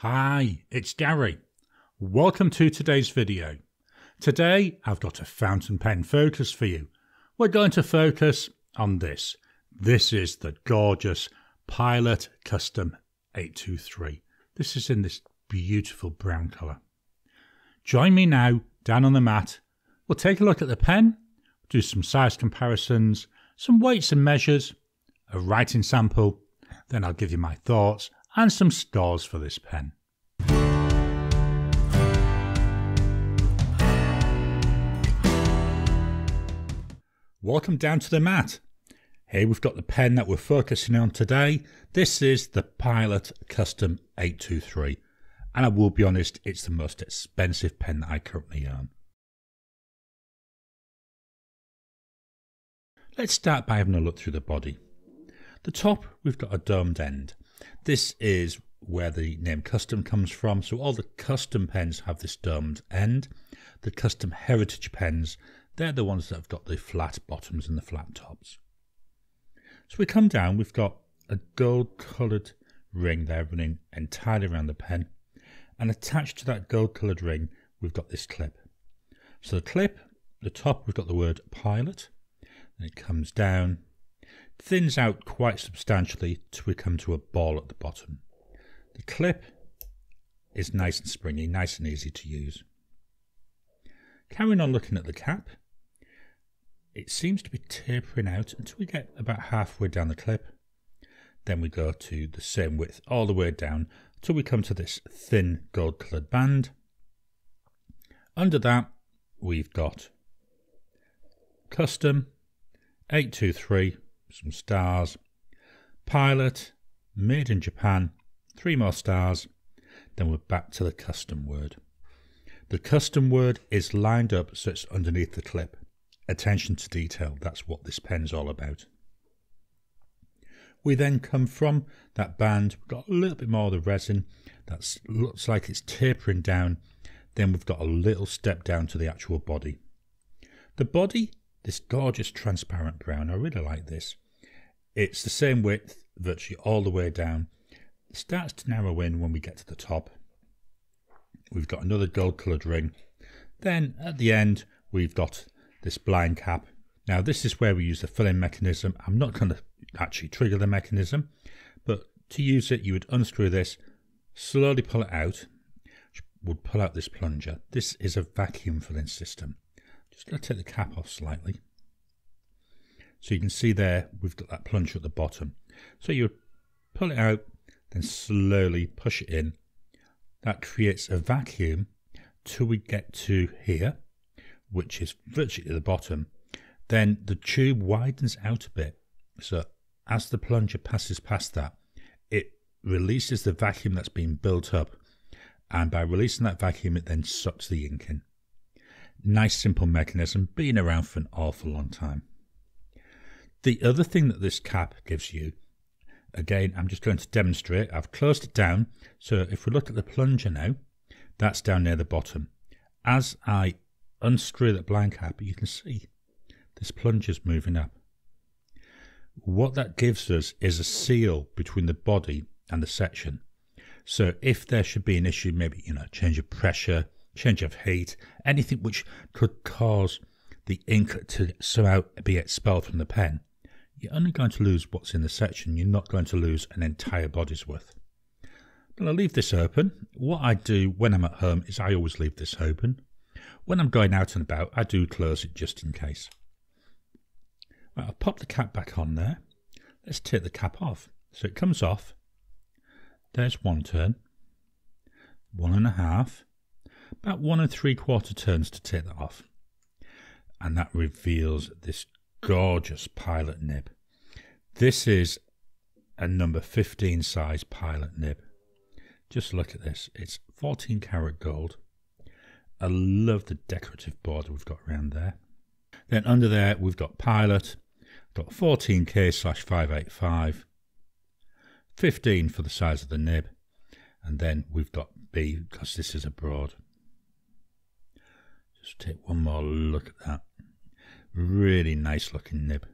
Hi, it's Gary. Welcome to today's video. Today I've got a fountain pen focus for you. We're going to focus on this. This is the gorgeous Pilot Custom 823. This is in this beautiful brown colour. Join me now down on the mat. We'll take a look at the pen, do some size comparisons, some weights and measures, a writing sample, then I'll give you my thoughts and some scores for this pen. Welcome down to the mat. Here we've got the pen that we're focusing on today. This is the Pilot Custom 823, and I will be honest, it's the most expensive pen that I currently own. Let's start by having a look through the body. The top, we've got a domed end. This is where the name custom comes from, so all the custom pens have this domed end. The custom heritage pens, they're the ones that have got the flat bottoms and the flat tops. So we come down, we've got a gold coloured ring there running entirely around the pen, and attached to that gold coloured ring we've got this clip. So the clip, the top, we've got the word Pilot, and it comes down, thins out quite substantially till we come to a ball at the bottom. The clip is nice and springy, nice and easy to use. Carrying on looking at the cap, it seems to be tapering out until we get about halfway down the clip. Then we go to the same width all the way down till we come to this thin gold coloured band. Under that we've got Custom 823, some stars, Pilot, made in Japan, 3 more stars, then we're back to the custom word. The custom word is lined up so it's underneath the clip. Attention to detail, that's what this pen's all about. We then come from that band, we've got a little bit more of the resin, that looks like it's tapering down, then we've got a little step down to the actual body. The body, this gorgeous transparent brown, I really like this. It's the same width virtually all the way down. It starts to narrow in when we get to the top. We've got another gold coloured ring. Then at the end we've got this blind cap. Now this is where we use the fill-in mechanism. I'm not going to actually trigger the mechanism, but to use it you would unscrew this, slowly pull it out, which would pull out this plunger. This is a vacuum filling system. Just going to take the cap off slightly. So you can see there we've got that plunger at the bottom. So you pull it out, then slowly push it in. That creates a vacuum till we get to here, which is virtually at the bottom. Then the tube widens out a bit. So as the plunger passes past that, it releases the vacuum that's been built up. And by releasing that vacuum, it then sucks the ink in. Nice simple mechanism, been around for an awful long time. The other thing that this cap gives you, again, I'm just going to demonstrate. I've closed it down. So if we look at the plunger now, that's down near the bottom. As I unscrew that blind cap, you can see this plunger's moving up. What that gives us is a seal between the body and the section. So if there should be an issue, maybe, change of pressure, change of heat, anything which could cause the ink to somehow be expelled from the pen, you're only going to lose what's in the section. You're not going to lose an entire body's worth. But I'll leave this open. What I do when I'm at home is I always leave this open. When I'm going out and about, I do close it just in case. Right, I'll pop the cap back on there. Let's take the cap off. So it comes off. There's one turn, 1.5, about 1 3/4 turns to take that off. And that reveals this gorgeous Pilot nib. This is a number 15 size Pilot nib. Just look at this. It's 14 karat gold. I love the decorative border we've got around there. Then under there we've got Pilot, got 14K/585, 15 for the size of the nib, and then we've got B because this is a broad. Just take one more look at that. Really nice looking nib.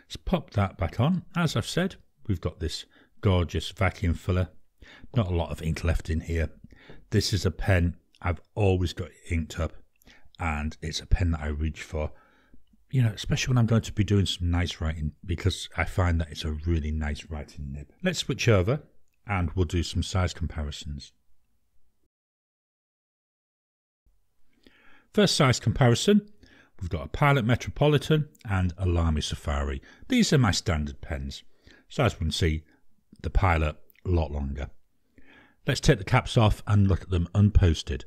Let's pop that back on. As I've said, we've got this gorgeous vacuum filler. Not a lot of ink left in here. This is a pen I've always got inked up, and it's a pen that I reach for, you know, especially when I'm going to be doing some nice writing, because I find that it's a really nice writing nib. Let's switch over and we'll do some size comparisons. First size comparison, we've got a Pilot Metropolitan and a Lamy Safari. These are my standard pens, so as we can see, the Pilot a lot longer. Let's take the caps off and look at them unposted.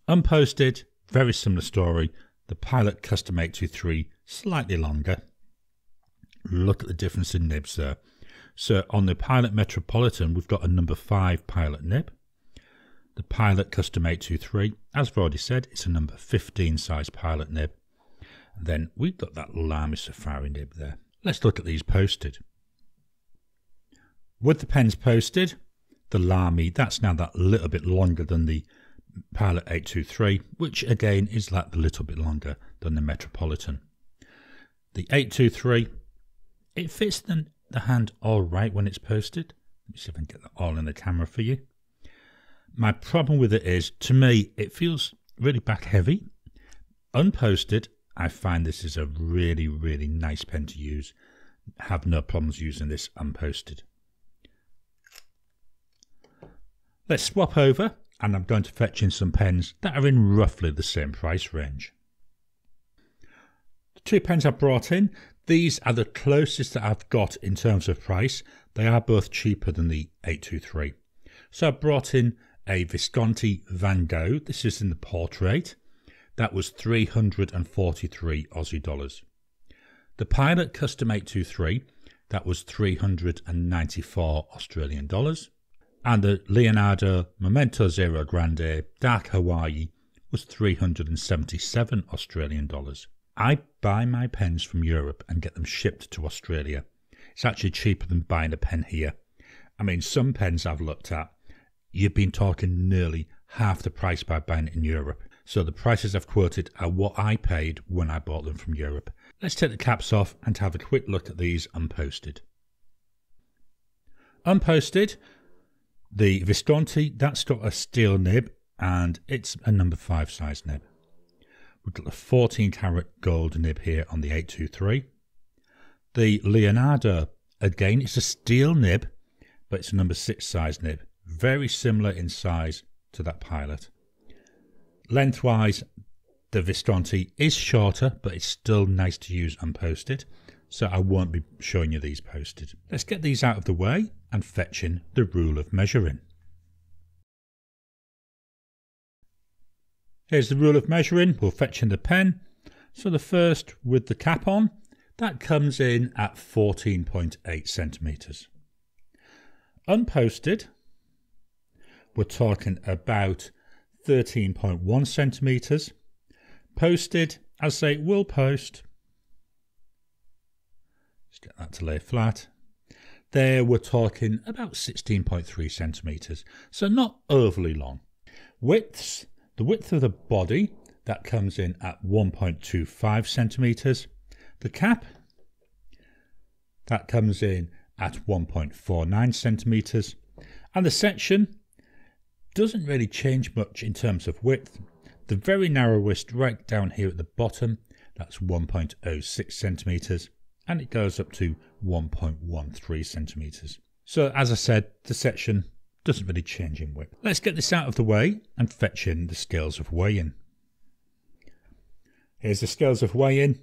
Unposted, very similar story. The Pilot Custom 823, slightly longer. Look at the difference in nibs there. So on the Pilot Metropolitan, we've got a number 5 Pilot nib. The Pilot Custom 823, as I've already said, it's a number 15 size Pilot nib. And then we've got that Lamy Safari nib there. Let's look at these posted. With the pens posted, the Lamy, that's now that little bit longer than the Pilot 823, which again is that little bit longer than the Metropolitan. The 823, it fits the hand all right when it's posted. Let me see if I can get that all in the camera for you. My problem with it is, to me, it feels really back heavy. Unposted, I find this is a really, really nice pen to use. I have no problems using this unposted. Let's swap over, and I'm going to fetch in some pens that are in roughly the same price range. The 2 pens I brought in, these are the closest that I've got in terms of price. They are both cheaper than the 823. So I brought in a Visconti Van Gogh. This is in the portrait. That was 343 Aussie dollars. The Pilot Custom 823, that was 394 Australian dollars. And the Leonardo Memento Zero Grande Dark Hawaii was 377 Australian dollars. I buy my pens from Europe and get them shipped to Australia. It's actually cheaper than buying a pen here. I mean, some pens I've looked at, you've been talking nearly half the price by buying it in Europe. So the prices I've quoted are what I paid when I bought them from Europe. Let's take the caps off and have a quick look at these unposted. Unposted, the Visconti, that's got a steel nib and it's a number 5 size nib. We've got the 14 karat gold nib here on the 823. The Leonardo, again, it's a steel nib, but it's a number 6 size nib. Very similar in size to that Pilot. Lengthwise, the Visconti is shorter, but it's still nice to use unposted, so I won't be showing you these posted. Let's get these out of the way and fetch in the rule of measuring. Here's the rule of measuring. We'll fetch in the pen. So the first with the cap on, that comes in at 14.8 centimetres. Unposted, we're talking about 13.1 centimetres. Posted, as I say, will post. Just get that to lay flat. There we're talking about 16.3 centimetres, so not overly long. Widths, the width of the body, that comes in at 1.25 centimetres. The cap, that comes in at 1.49 centimetres. And the section doesn't really change much in terms of width. The very narrowest right down here at the bottom, that's 1.06 centimetres. And it goes up to 1.13 centimetres. So as I said, the section doesn't really change in width. Let's get this out of the way and fetch in the scales of weighing. Here's the scales of weighing.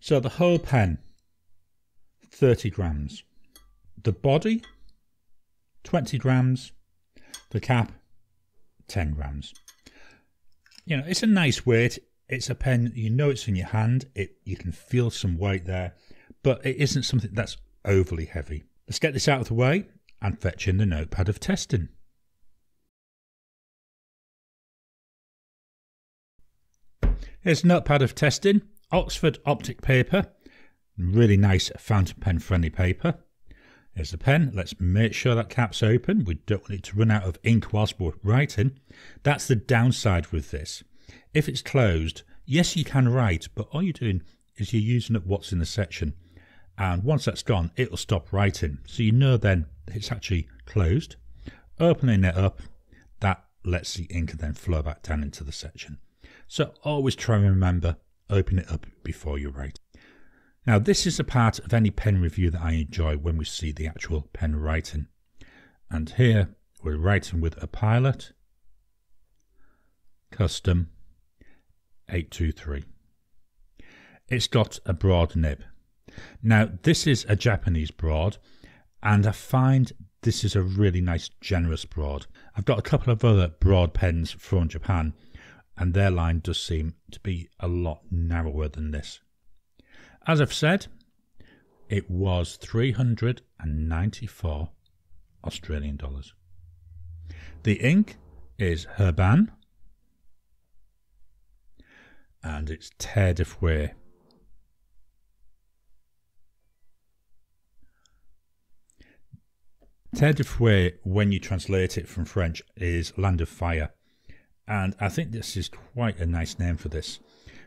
So the whole pen, 30 grams. The body, 20 grams. The cap, 10 grams. You know, it's a nice weight. It's a pen, you know it's in your hand. You can feel some weight there. But it isn't something that's overly heavy. Let's get this out of the way and fetch in the notepad of testing. Here's the notepad of testing, Oxford optic paper, really nice fountain pen friendly paper. Here's the pen. Let's make sure that cap's open. We don't want it to run out of ink whilst we're writing. That's the downside with this. If it's closed, yes, you can write, but all you're doing is you're using up what's in the section. And once that's gone, it'll stop writing. So you know then it's actually closed. Opening it up, that lets the ink then flow back down into the section. So always try and remember, open it up before you write. Now this is a part of any pen review that I enjoy when we see the actual pen writing. And here we're writing with a Pilot Custom 823. It's got a broad nib. Now this is a Japanese broad, and I find this is a really nice generous broad. I've got a couple of other broad pens from Japan, and their line does seem to be a lot narrower than this. As I've said, it was 394 Australian dollars. The ink is Herbin, and it's Terre de Feu. Terre de Feu, when you translate it from French, is Land of Fire. And I think this is quite a nice name for this.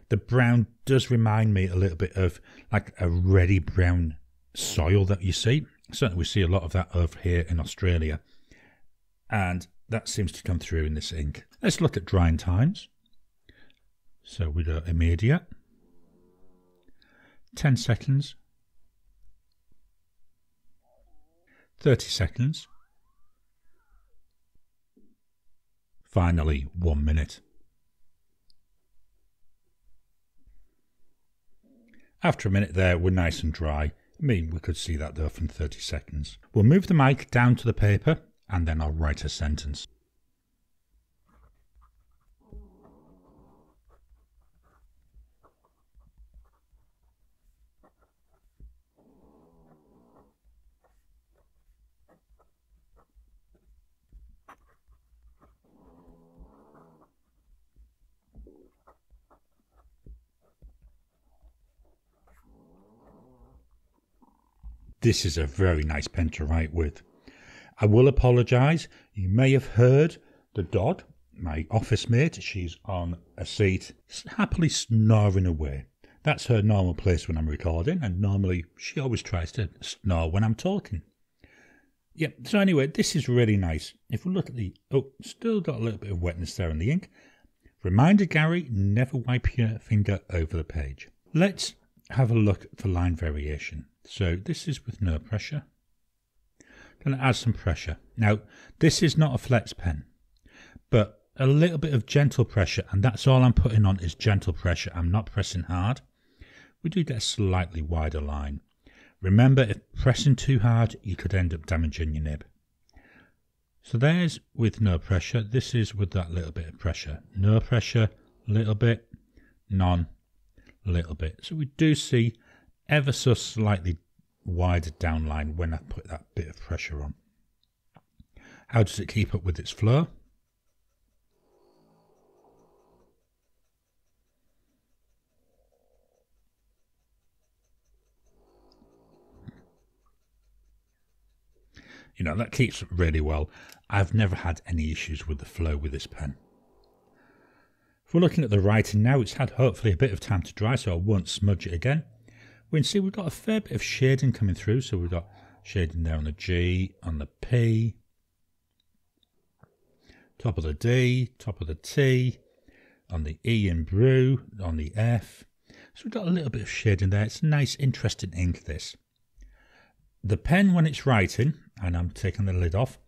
The brown does remind me a little bit of like a reddy brown soil that you see. Certainly we see a lot of that over here in Australia. And that seems to come through in this ink. Let's look at drying times. So we do immediate, 10 seconds, 30 seconds, finally 1 minute. After a minute there, we're nice and dry. I mean, we could see that there from 30 seconds. We'll move the mic down to the paper and then I'll write a sentence. This is a very nice pen to write with. I will apologise. You may have heard the dog, my office mate. She's on a seat, happily snoring away. That's her normal place when I'm recording, and normally she always tries to snore when I'm talking. Yep, so anyway, this is really nice. If we look at the... Oh, still got a little bit of wetness there on the ink. Reminder, Gary, never wipe your finger over the page. Let's have a look for line variation. So this is with no pressure. Going to add some pressure. Now, this is not a flex pen, but a little bit of gentle pressure, and that's all I'm putting on is gentle pressure. I'm not pressing hard. We do get a slightly wider line. Remember, if pressing too hard, you could end up damaging your nib. So there's with no pressure. This is with that little bit of pressure. No pressure, little bit, none, little bit. So we do see ever so slightly wider downline when I put that bit of pressure on. How does it keep up with its flow? You know, that keeps up really well. I've never had any issues with the flow with this pen. If we're looking at the writing now, it's had hopefully a bit of time to dry, so I won't smudge it again. We can see we've got a fair bit of shading coming through. So we've got shading there on the G, on the P, top of the D, top of the T, on the E in blue, on the F. So we've got a little bit of shading there. It's a nice, interesting ink, this. The pen, when it's writing, and I'm taking the lid off,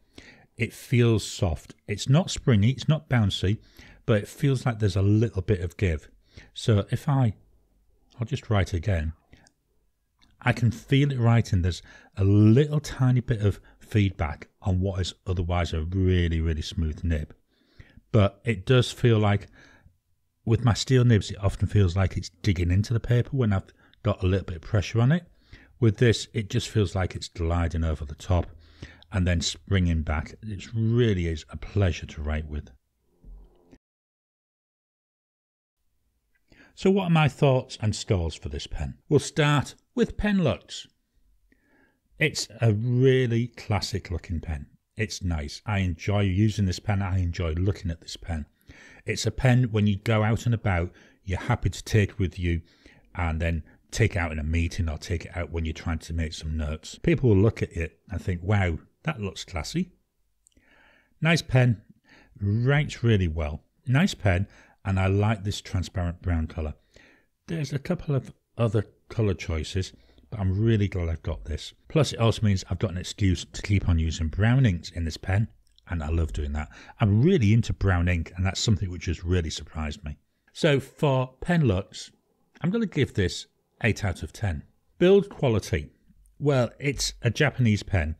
it feels soft. It's not springy, it's not bouncy, but it feels like there's a little bit of give. So if I'll just write again. I can feel it writing. There's a little tiny bit of feedback on what is otherwise a really, really smooth nib. But it does feel like, with my steel nibs, it often feels like it's digging into the paper when I've got a little bit of pressure on it. With this, it just feels like it's gliding over the top and then springing back. It really is a pleasure to write with. So what are my thoughts and scores for this pen? We'll start with Penlux. It's a really classic looking pen. It's nice. I enjoy using this pen. I enjoy looking at this pen. It's a pen when you go out and about, you're happy to take with you and then take it out in a meeting or take it out when you're trying to make some notes. People will look at it and think, wow, that looks classy. Nice pen, writes really well. Nice pen, and I like this transparent brown colour. There's a couple of other colour choices, but I'm really glad I've got this. Plus it also means I've got an excuse to keep on using brown inks in this pen, and I love doing that. I'm really into brown ink, and that's something which has really surprised me. So for pen looks, I'm going to give this 8 out of 10. Build quality. Well, it's a Japanese pen.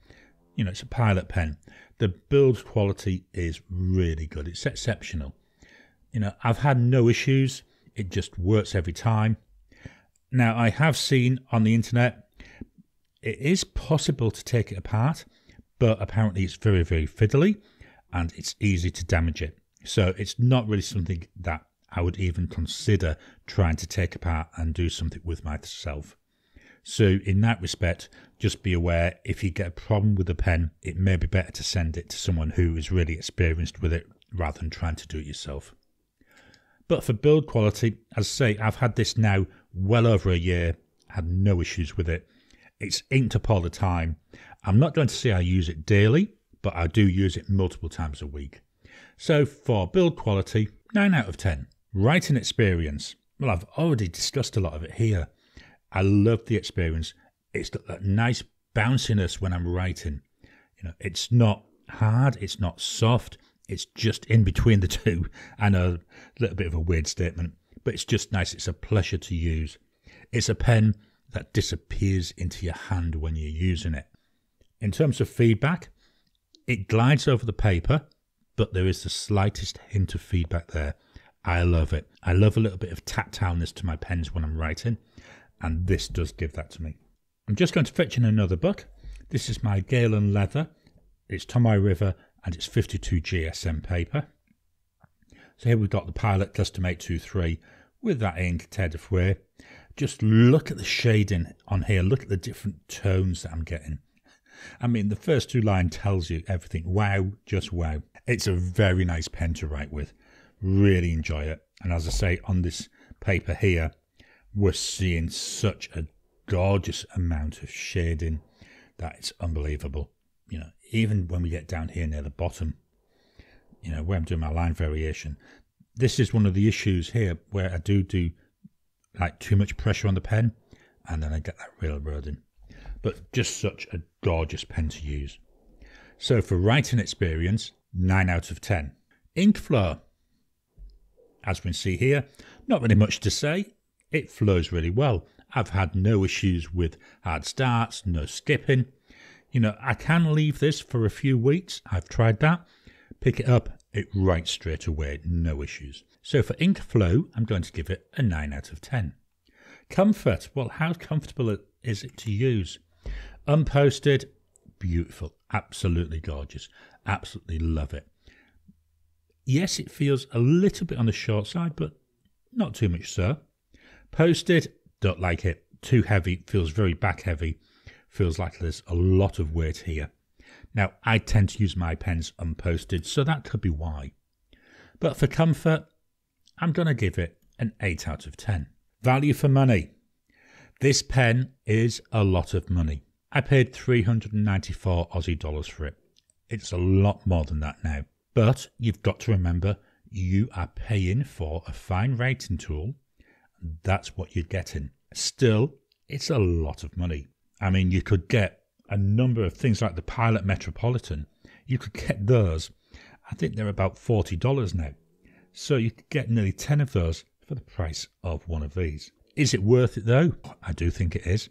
You know, it's a Pilot pen. The build quality is really good. It's exceptional. You know, I've had no issues. It just works every time. Now, I have seen on the internet, it is possible to take it apart, but apparently it's very, very fiddly and it's easy to damage it. So it's not really something that I would even consider trying to take apart and do something with myself. So in that respect, just be aware if you get a problem with a pen, it may be better to send it to someone who is really experienced with it rather than trying to do it yourself. But for build quality, as I say, I've had this now well over a year, had no issues with it. It's inked up all the time. I'm not going to say I use it daily, but I do use it multiple times a week. So for build quality, 9 out of 10. Writing experience. Well, I've already discussed a lot of it here. I love the experience. It's got that nice bounciness when I'm writing. You know, it's not hard, it's not soft, it's just in between the two. I know, a little bit of a weird statement, but it's just nice. It's a pleasure to use. It's a pen that disappears into your hand when you're using it. In terms of feedback, it glides over the paper, but there is the slightest hint of feedback there. I love it. I love a little bit of tactileness to my pens when I'm writing, and this does give that to me. I'm just going to fetch in another book. This is my Galen Leather. It's Tomoe River, and it's 52 GSM paper. So here we've got the Pilot Custom 823 with that ink, Terre de Feu. Just look at the shading on here. Look at the different tones that I'm getting. I mean, the first two lines tells you everything. Wow, just wow. It's a very nice pen to write with. Really enjoy it. And as I say, on this paper here, we're seeing such a gorgeous amount of shading that it's unbelievable. You know, even when we get down here near the bottom, you know, where I'm doing my line variation, this is one of the issues here where I do like too much pressure on the pen, and then I get that railroading. But just such a gorgeous pen to use. So for writing experience, 9 out of 10. Ink flow. As we can see here, not really much to say. It flows really well. I've had no issues with hard starts, no skipping. You know, I can leave this for a few weeks. I've tried that. Pick it up, it writes straight away, no issues. So for ink flow, I'm going to give it a 9 out of 10. Comfort. Well, how comfortable is it to use? Unposted, beautiful, absolutely gorgeous. Absolutely love it. Yes, it feels a little bit on the short side, but not too much so. Posted, don't like it. Too heavy, feels very back heavy. Feels like there's a lot of weight here. Now, I tend to use my pens unposted, so that could be why. But for comfort, I'm going to give it an 8 out of 10. Value for money. This pen is a lot of money. I paid 394 Aussie dollars for it. It's a lot more than that now. But you've got to remember, you are paying for a fine writing tool. That's what you're getting. Still, it's a lot of money. I mean, you could get a number of things like the Pilot Metropolitan. You could get those. I think they're about $40 now. So you could get nearly 10 of those for the price of one of these. Is it worth it though? I do think it is.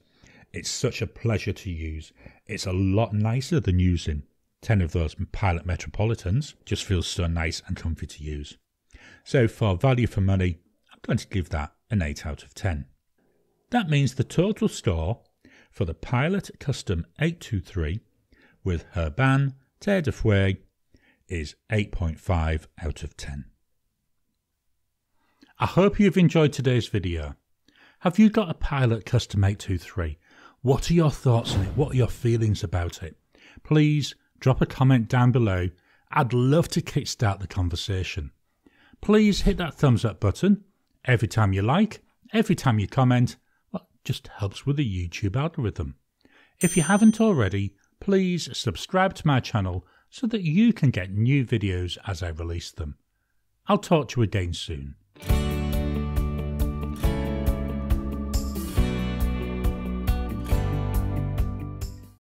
It's such a pleasure to use. It's a lot nicer than using 10 of those Pilot Metropolitans. Just feels so nice and comfy to use. So for value for money, I'm going to give that an 8 out of 10. That means the total score for the Pilot Custom 823 with Herbin Terre de Feu is 8.5 out of 10. I hope you've enjoyed today's video. Have you got a Pilot Custom 823? What are your thoughts on it? What are your feelings about it? Please drop a comment down below. I'd love to kickstart the conversation. Please hit that thumbs up button every time you like, every time you comment. Well, just helps with the YouTube algorithm. If you haven't already, please subscribe to my channel so that you can get new videos as I release them. I'll talk to you again soon.